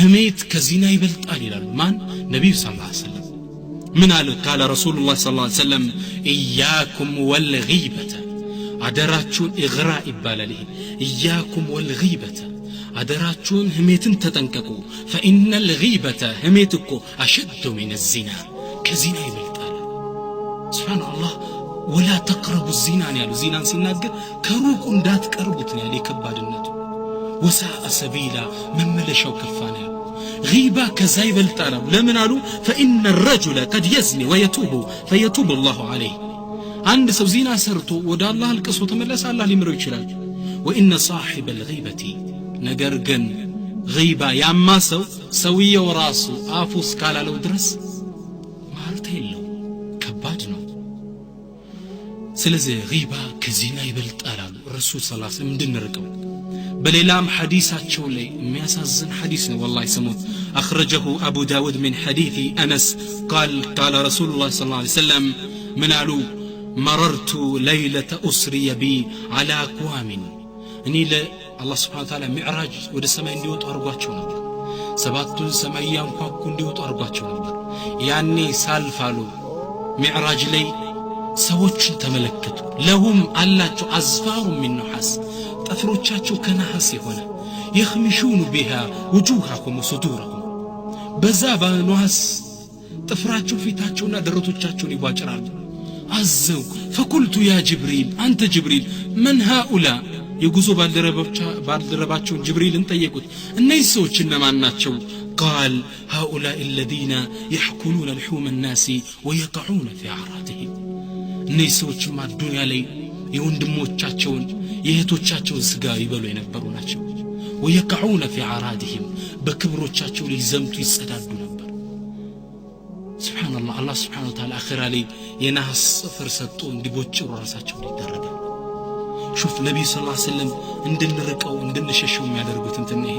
هميت كزنا يبلطال ይላሉ ማን ነብዩ ሰለላሁ ዐለይሂ ወሰለም ምን አለ قال رسول الله صلى الله عليه وسلم إياكم والغيبة አደራችሁን ኢግራ ይባላል إياكم والغيبة አደራችሁን ህሜትን ተጠንቀቁ فإن الغيبة ህሜትኮ أشد من الزنا ከዚና ይበልጣል سبحان الله ولا تقربوا الزنا ያሉ ዚናን ሲናገር ከሩቁ እንዳትቀርቡት ነው ያለ ከባድነቱ وساء سبيلا مملشوا كفانا غيبة كزاي بلتانا لمن قالوا فإن الرجل قد يزني ويتوب فيتوب الله عليه عند سو زينا سرتو ودا الله القصو تملس الله ليمرو يشرال وإن صاحب الغيبة نجرجن غيبة ياما سويه وراسه آفوس قال له درس مالتيلو كبادنا سلازي غيبة كزينا يبلتانا الرسول صلى الله عليه وسلم دنرقو بليلام حديثاتشو لي مياسازن حديثنا والله يسموه أخرجه أبو داود من حديث أنس قال رسول الله صلى الله عليه وسلم من قالوا مررت ليلة أسري بي على أقوام إني الله سبحانه وتعالى معراج وده سماء انديوت أرقواتشو نبر سباتون سماء ينقاك انديوت أرقواتشو نبر يعني سالفالو معراج لي سوچن تملكتو لهم ألاتشو أزفار من نحاس طفروቻቸው ከነሐስ የሆነ يخمشون بها وجوهكم وصدوركم በዛ በነሐስ ጥፍራቸው ፊታቸውና ደረቶቻቸውን ይቧጭራሉ አዘንኩ فقلت يا جبريل أنت جبريل من هؤلاء የጉዞ ባልደረባቸውን ጅብሪልን ጠየቁት እነዚህ ሰዎች እነማን ናቸው قال هؤلاء الذين يحكلون لحوم الناس ويقعون في أعراضهم እነዚህ ሰዎች ዱንያ ላይ የወንድሞቻቸውን የእህቶቻቸውን ስጋ ይበሉ የነበሩ ናቸው ويقعون في عرادهم በክብሮቻቸው ላይ ዘምቱ ይጸዳዱ ነበር سبحان الله الله سبحانه وتعالى اخر علي የናስ ጽፍር ሰጥቶ እንዲቦጭሩ ራሳቸው ይደረጋል شوف نبي صلى الله عليه وسلم እንድንርቀው እንድንሸሸው የሚያደርጉት እንትን ይሄ